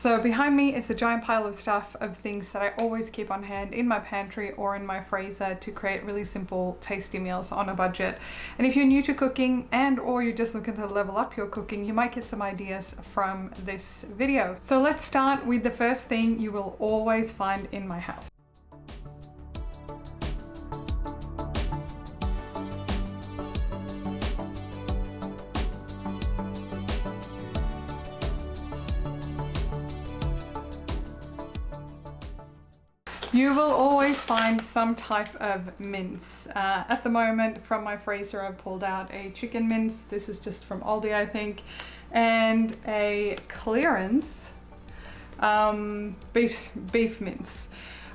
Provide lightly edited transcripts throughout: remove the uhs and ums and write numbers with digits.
So behind me is a giant pile of stuff of things that I always keep on hand in my pantry or in my freezer to create really simple, tasty meals on a budget. And if you're new to cooking and or you're just looking to level up your cooking, you might get some ideas from this video. So let's start with the first thing you will always find in my house. You will always find some type of mince. At the moment, from my freezer, I've pulled out a chicken mince. This is just from Aldi, I think, and a clearance beef mince.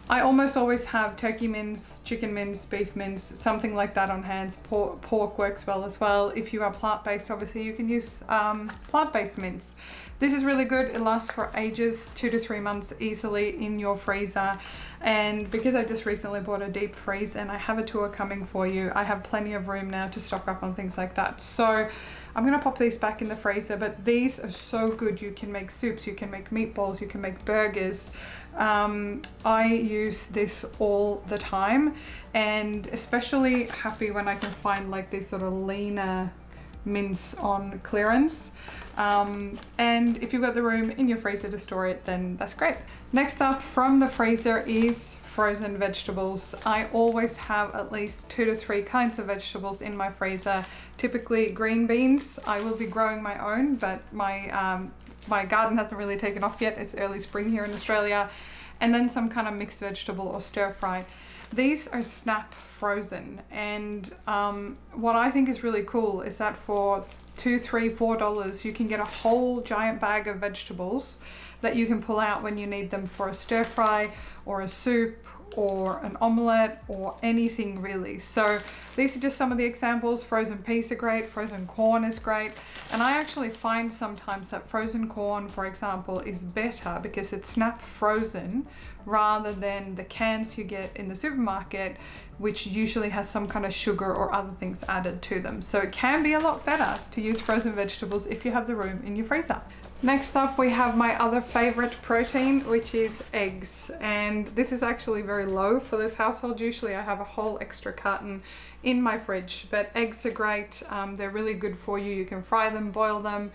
I almost always have turkey mince, chicken mince, beef mince, something like that on hand. Pork works well as well. If you are plant-based, obviously you can use plant-based mince. This is really good. It lasts for ages, 2 to 3 months easily in your freezer. And because I just recently bought a deep freeze and I have a tour coming for you, I have plenty of room now to stock up on things like that. So I'm gonna pop these back in the freezer, but these are so good. You can make soups, you can make meatballs, you can make burgers. I use this all the time, and especially happy when I can find like these sort of leaner mince on clearance. And if you've got the room in your freezer to store it, then that's great. Next up from the freezer is frozen vegetables. I always have at least 2 to 3 kinds of vegetables in my freezer. Typically green beans. I will be growing my own, but my garden hasn't really taken off yet. It's early spring here in Australia. And then some kind of mixed vegetable or stir fry. These are snap frozen, and what I think is really cool is that for $2, $3, $4 you can get a whole giant bag of vegetables that you can pull out when you need them for a stir fry or a soup or an omelette or anything really. So these are just some of the examples. Frozen peas are great, frozen corn is great, and I actually find sometimes that frozen corn, for example, is better because it's snap frozen rather than the cans you get in the supermarket, which usually has some kind of sugar or other things added to them. So it can be a lot better to use frozen vegetables if you have the room in your freezer. Next up, we have my other favorite protein, which is eggs. And this is actually very low for this household. Usually I have a whole extra carton in my fridge, but eggs are great. They're really good for you. You can fry them, boil them.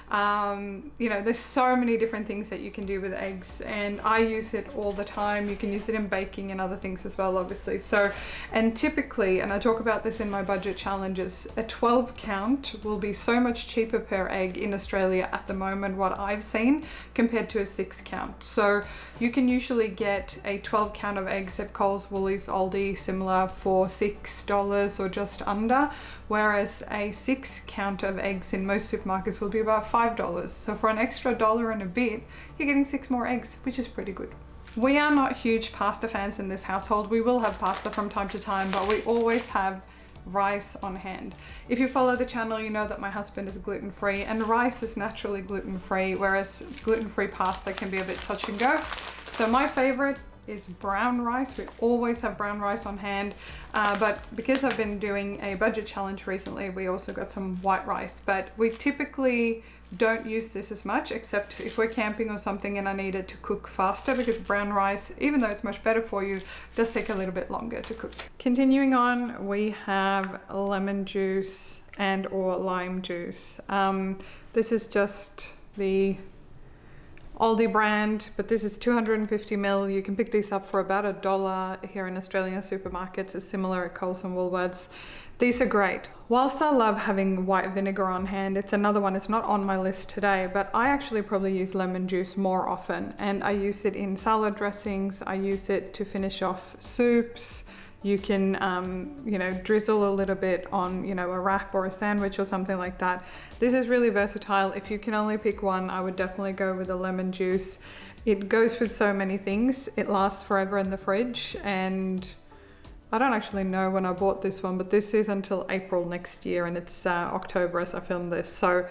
You know, there's so many different things that you can do with eggs, and I use it all the time. You can use it in baking and other things as well, obviously. So, and typically, and I talk about this in my budget challenges, a 12 count will be so much cheaper per egg in Australia at the moment, what I've seen, compared to a 6 count. So you can usually get a 12 count of eggs at Coles, Woolies, Aldi, similar, for $6 or just under, whereas a 6 count of eggs in most supermarkets will be about $5. So for an extra $1 and a bit, you're getting 6 more eggs, which is pretty good. We are not huge pasta fans in this household. We will have pasta from time to time, but we always have rice on hand. If you follow the channel, you know that my husband is gluten-free, and rice is naturally gluten-free, whereas gluten-free pasta can be a bit touch and go. So my favorite is brown rice. We always have brown rice on hand, but because I've been doing a budget challenge recently, we also got some white rice, but we typically don't use this as much, except if we're camping or something and I need it to cook faster, because brown rice, even though it's much better for you, does take a little bit longer to cook. Continuing on, we have lemon juice and or lime juice. This is just the Aldi brand, but this is 250 ml. You can pick these up for about $1 here in Australian supermarkets. It's similar at Coles and Woolworths. These are great. Whilst I love having white vinegar on hand, it's another one, it's not on my list today, but I actually probably use lemon juice more often, and I use it in salad dressings. I use it to finish off soups. You can, you know, drizzle a little bit on, you know, a wrap or a sandwich or something like that. This is really versatile. If you can only pick one, I would definitely go with the lemon juice. It goes with so many things. It lasts forever in the fridge, and I don't actually know when I bought this one, but this is until April next year, and it's October as I film this. So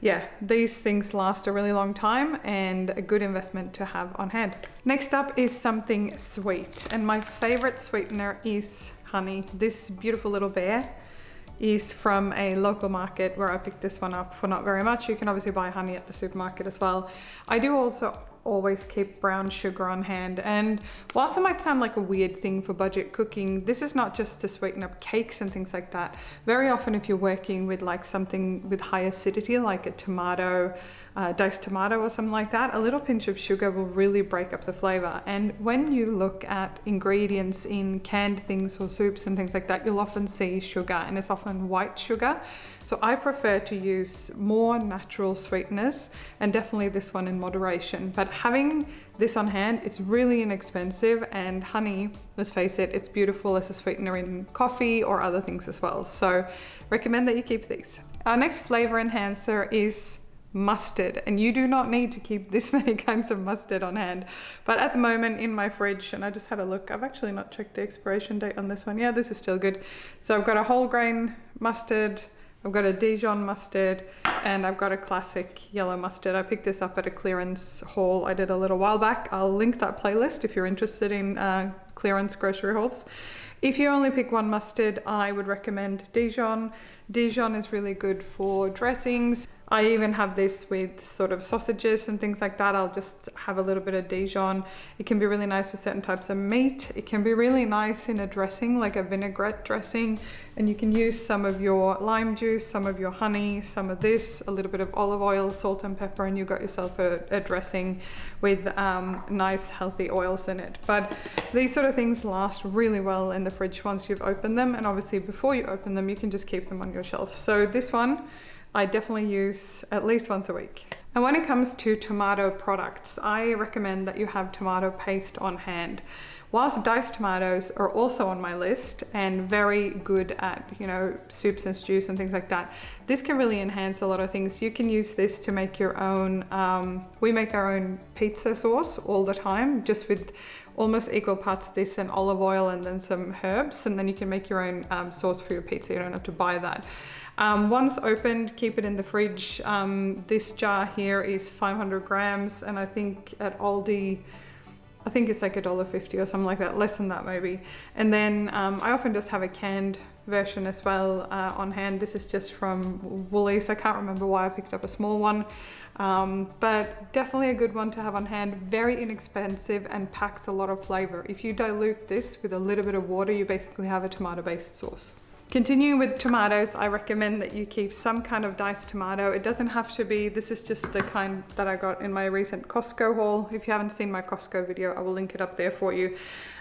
yeah, these things last a really long time and a good investment to have on hand. Next up is something sweet, and my favorite sweetener is honey. This beautiful little bear is from a local market where I picked this one up for not very much. You can obviously buy honey at the supermarket as well. I do also always keep brown sugar on hand. And whilst it might sound like a weird thing for budget cooking, this is not just to sweeten up cakes and things like that. Very often if you're working with like something with high acidity, like a tomato, diced tomato or something like that, a little pinch of sugar will really break up the flavor. And when you look at ingredients in canned things or soups and things like that, you'll often see sugar, and it's often white sugar. So I prefer to use more natural sweeteners, and definitely this one in moderation. But having this on hand, it's really inexpensive, and honey, let's face it, it's beautiful as a sweetener in coffee or other things as well. So recommend that you keep these. Our next flavor enhancer is mustard, and you do not need to keep this many kinds of mustard on hand. But at the moment in my fridge, and I just had a look, I've actually not checked the expiration date on this one. Yeah, this is still good. So I've got a whole grain mustard, I've got a Dijon mustard, and I've got a classic yellow mustard. I picked this up at a clearance haul I did a little while back. I'll link that playlist if you're interested in clearance grocery hauls. If you only pick one mustard, I would recommend Dijon. Dijon is really good for dressings. I even have this with sort of sausages and things like that. I'll just have a little bit of Dijon. It can be really nice for certain types of meat. It can be really nice in a dressing, like a vinaigrette dressing. And you can use some of your lime juice, some of your honey, some of this, a little bit of olive oil, salt and pepper, and you've got yourself a dressing with nice healthy oils in it. But these sort of things last really well in the fridge once you've opened them. And obviously before you open them, you can just keep them on your shelf. So this one, I definitely use at least once a week. And when it comes to tomato products, I recommend that you have tomato paste on hand. Whilst diced tomatoes are also on my list and very good at, you know, soups and stews and things like that, this can really enhance a lot of things. You can use this to make your own, we make our own pizza sauce all the time, just with almost equal parts this and olive oil and then some herbs, and then you can make your own sauce for your pizza. You don't have to buy that. Once opened, keep it in the fridge. This jar here is 500 grams, and I think at Aldi, I think it's like $1.50 or something like that, less than that maybe. And then I often just have a canned version as well on hand. This is just from Woolies. I can't remember why I picked up a small one, but definitely a good one to have on hand. Very inexpensive and packs a lot of flavor. If you dilute this with a little bit of water, you basically have a tomato-based sauce. Continuing with tomatoes, I recommend that you keep some kind of diced tomato. It doesn't have to be, this is just the kind that I got in my recent Costco haul. If you haven't seen my Costco video, I will link it up there for you,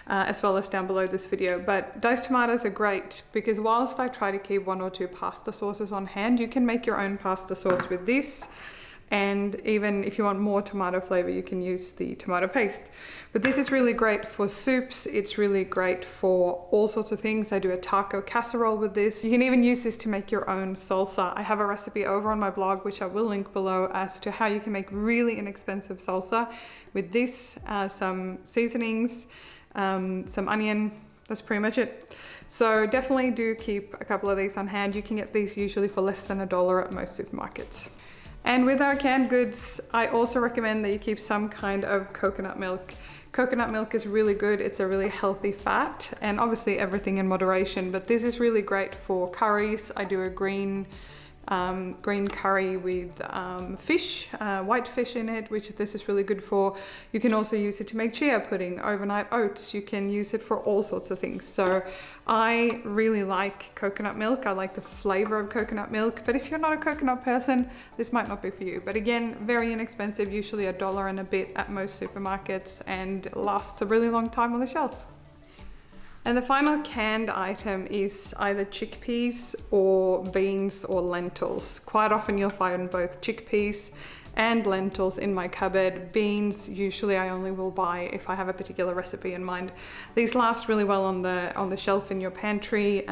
as well as down below this video. But diced tomatoes are great because whilst I try to keep 1 or 2 pasta sauces on hand, you can make your own pasta sauce with this. And even if you want more tomato flavor, you can use the tomato paste. But this is really great for soups. It's really great for all sorts of things. I do a taco casserole with this. You can even use this to make your own salsa. I have a recipe over on my blog, which I will link below, as to how you can make really inexpensive salsa with this, some seasonings, some onion. That's pretty much it. So definitely do keep a couple of these on hand. You can get these usually for less than $1 at most supermarkets. And with our canned goods, I also recommend that you keep some kind of coconut milk. Coconut milk is really good. It's a really healthy fat, and obviously everything in moderation, but this is really great for curries. I do a green curry with fish, white fish in it, which this is really good for. You can also use it to make chia pudding, overnight oats. You can use it for all sorts of things. So I really like coconut milk. I like the flavor of coconut milk, but if you're not a coconut person, this might not be for you. But again, very inexpensive, usually $1 and a bit at most supermarkets, and lasts a really long time on the shelf. And the final canned item is either chickpeas or beans or lentils. Quite often you'll find both chickpeas and lentils in my cupboard. Beans, usually I only will buy if I have a particular recipe in mind. These last really well on the shelf in your pantry.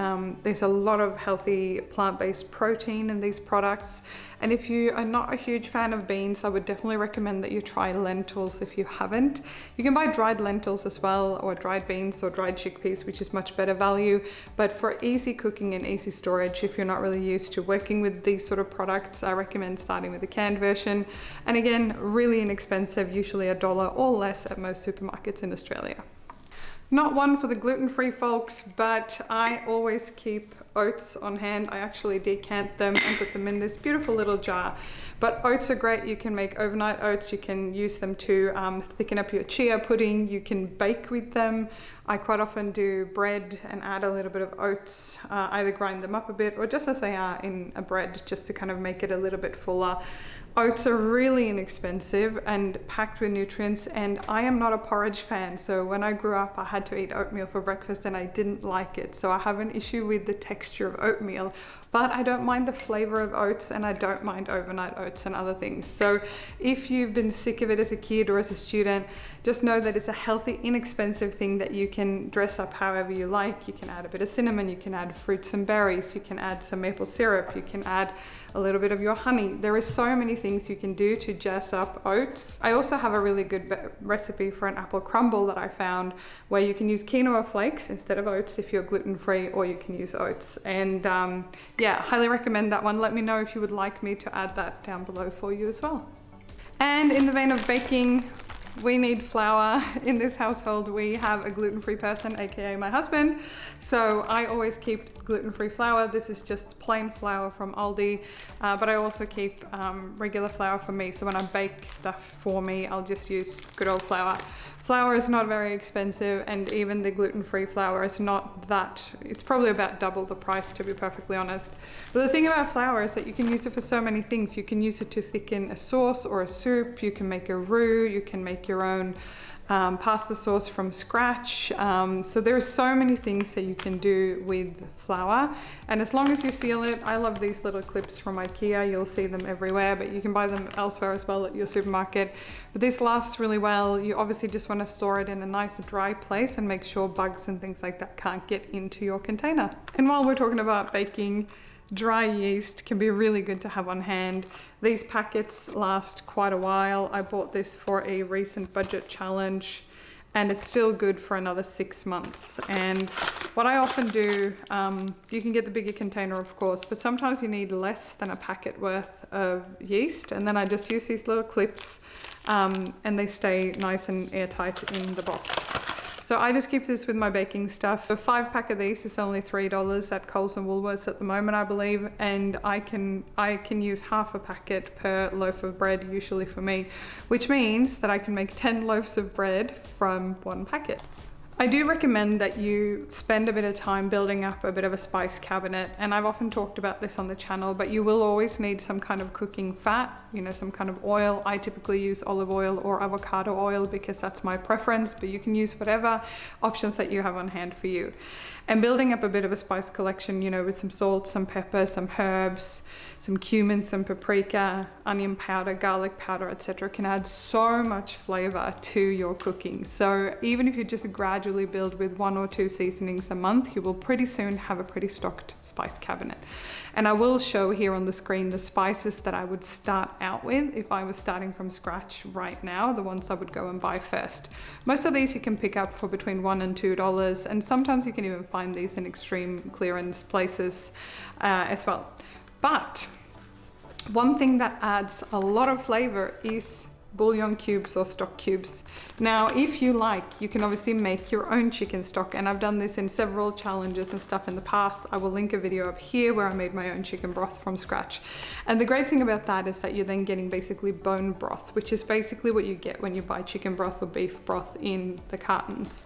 There's a lot of healthy plant-based protein in these products. And if you are not a huge fan of beans, I would definitely recommend that you try lentils if you haven't. You can buy dried lentils as well, or dried beans or dried chickpeas, which is much better value. But for easy cooking and easy storage, if you're not really used to working with these sort of products, I recommend starting with the canned version. And again, really inexpensive, usually $1 or less at most supermarkets in Australia. Not one for the gluten-free folks, but I always keep oats on hand. I actually decant them and put them in this beautiful little jar. But oats are great. You can make overnight oats. You can use them to thicken up your chia pudding. You can bake with them. I quite often do bread and add a little bit of oats, either grind them up a bit or just as they are in a bread, just to kind of make it a little bit fuller. Oats are really inexpensive and packed with nutrients, and I am not a porridge fan. So when I grew up, I had to eat oatmeal for breakfast and I didn't like it. So I have an issue with the texture of oatmeal, but I don't mind the flavor of oats, and I don't mind overnight oats and other things. So if you've been sick of it as a kid or as a student, just know that it's a healthy, inexpensive thing that you can dress up however you like. You can add a bit of cinnamon, you can add fruits and berries, you can add some maple syrup, you can add a little bit of your honey. There is so many things you can do to jazz up oats. I also have a really good recipe for an apple crumble that I found, where you can use quinoa flakes instead of oats if you're gluten-free, or you can use oats. And yeah, highly recommend that one. Let me know if you would like me to add that down below for you as well. And in the vein of baking, we need flour. In this household, we have a gluten-free person, aka my husband. So I always keep gluten-free flour. This is just plain flour from Aldi, but I also keep regular flour for me. So when I bake stuff for me, I'll just use good old flour. Flour is not very expensive, and even the gluten-free flour is not that, it's probably about double the price, to be perfectly honest. But the thing about flour is that you can use it for so many things. You can use it to thicken a sauce or a soup, you can make a roux, you can make your own pasta sauce from scratch. So there are so many things that you can do with flour, and as long as you seal it. I love these little clips from IKEA. You'll see them everywhere, but you can buy them elsewhere as well at your supermarket. But this lasts really well. You obviously just want to store it in a nice dry place and make sure bugs and things like that can't get into your container. And while we're talking about baking, dry yeast can be really good to have on hand. These packets last quite a while. I bought this for a recent budget challenge, and it's still good for another 6 months. And what I often do, you can get the bigger container of course, but sometimes you need less than a packet worth of yeast, and then I just use these little clips and they stay nice and airtight in the box. So I just keep this with my baking stuff. A 5-pack of these is only $3 at Coles and Woolworths at the moment, I believe, and I can use half a packet per loaf of bread usually for me, which means that I can make 10 loaves of bread from 1 packet. I do recommend that you spend a bit of time building up a bit of a spice cabinet, and I've often talked about this on the channel, but you will always need some kind of cooking fat, you know, some kind of oil. I typically use olive oil or avocado oil because that's my preference, but you can use whatever options that you have on hand for you. And building up a bit of a spice collection, you know, with some salt, some pepper, some herbs, some cumin, some paprika, onion powder, garlic powder, etc. can add so much flavor to your cooking. So even if you just gradually build with 1 or 2 seasonings a month, you will pretty soon have a pretty stocked spice cabinet. And I will show here on the screen the spices that I would start out with if I was starting from scratch right now, the ones I would go and buy first. Most of these you can pick up for between $1 and $2, and sometimes you can even find these in extreme clearance places as well. But one thing that adds a lot of flavor is bouillon cubes or stock cubes. Now, if you like, you can obviously make your own chicken stock, and I've done this in several challenges and stuff in the past. I will link a video up here where I made my own chicken broth from scratch. And the great thing about that is that you're then getting basically bone broth, which is basically what you get when you buy chicken broth or beef broth in the cartons.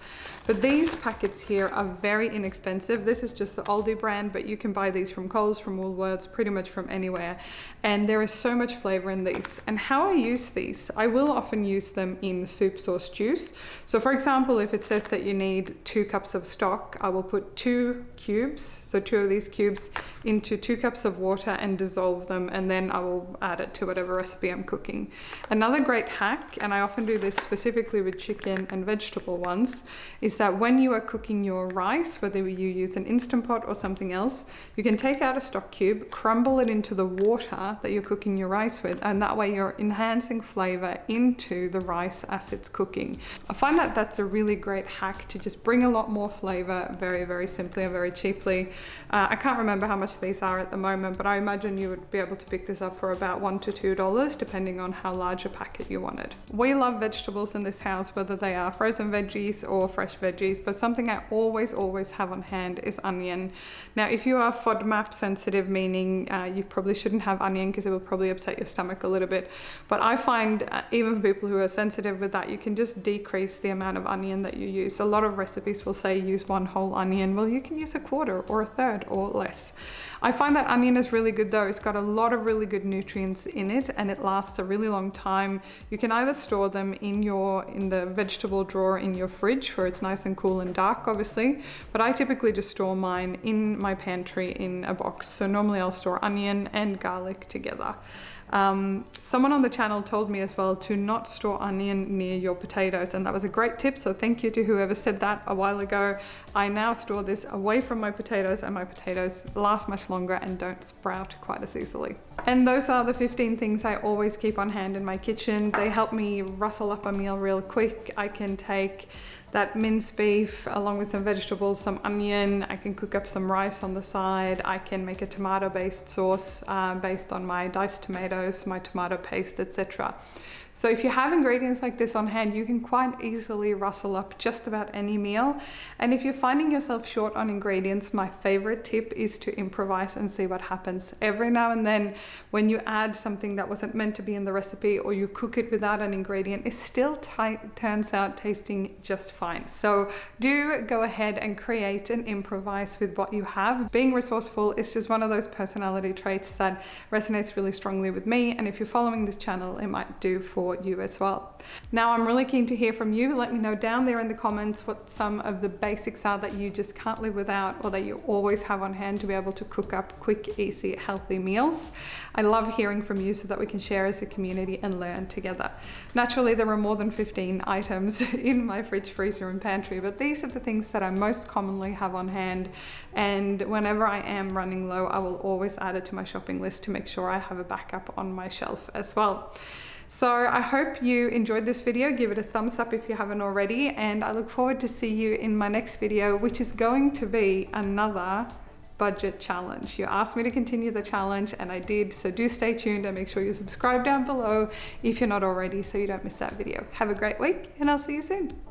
But these packets here are very inexpensive. This is just the Aldi brand, but you can buy these from Coles, from Woolworths, pretty much from anywhere. And there is so much flavor in these. And how I use these, I will often use them in soups or stews. So for example, if it says that you need 2 cups of stock, I will put 2 cubes, so 2 of these cubes, into 2 cups of water and dissolve them, and then I will add it to whatever recipe I'm cooking. Another great hack, and I often do this specifically with chicken and vegetable ones, is that when you are cooking your rice, whether you use an Instant Pot or something else, you can take out a stock cube, crumble it into the water that you're cooking your rice with, and that way you're enhancing flavor flavor into the rice as it's cooking. I find that that's a really great hack to just bring a lot more flavor very, very simply and very cheaply. I can't remember how much these are at the moment, but I imagine you would be able to pick this up for about $1 to $2 depending on how large a packet you wanted. We love vegetables in this house, whether they are frozen veggies or fresh veggies, but something I always have on hand is onion. Now, if you are FODMAP sensitive, meaning you probably shouldn't have onion because it will probably upset your stomach a little bit, but I find even for people who are sensitive with that, you can just decrease the amount of onion that you use. A lot of recipes will say use 1 whole onion. Well, you can use 1/4 or 1/3 or less. I find that onion is really good though. It's got a lot of really good nutrients in it and it lasts a really long time. You can either store them in the vegetable drawer in your fridge where it's nice and cool and dark, obviously, but I typically just store mine in my pantry in a box. So normally I'll store onion and garlic together. Someone on the channel told me as well to not store onion near your potatoes, and that was a great tip, so thank you to whoever said that a while ago. I now store this away from my potatoes and my potatoes last much longer and don't sprout quite as easily. And those are the 15 things I always keep on hand in my kitchen. They help me rustle up a meal real quick. I can take that minced beef along with some vegetables, some onion. I can cook up some rice on the side. I can make a tomato based sauce based on my diced tomatoes, my tomato paste, etc. So if you have ingredients like this on hand, you can quite easily rustle up just about any meal. And if you're finding yourself short on ingredients, my favorite tip is to improvise and see what happens. Every now and then, when you add something that wasn't meant to be in the recipe or you cook it without an ingredient, it still turns out tasting just fine. So do go ahead and create and improvise with what you have. Being resourceful is just one of those personality traits that resonates really strongly with me. And if you're following this channel, it might do for you as well. Now, I'm really keen to hear from you. Let me know down there in the comments what some of the basics are that you just can't live without or that you always have on hand to be able to cook up quick, easy, healthy meals. I love hearing from you so that we can share as a community and learn together. Naturally, there are more than 15 items in my fridge, freezer and pantry, but these are the things that I most commonly have on hand, and whenever I am running low, I will always add it to my shopping list to make sure I have a backup on my shelf as well. So I hope you enjoyed this video. Give it a thumbs up if you haven't already, and I look forward to see you in my next video, which is going to be another budget challenge. You asked me to continue the challenge and I did, so do stay tuned and make sure you subscribe down below if you're not already so you don't miss that video. Have a great week and I'll see you soon.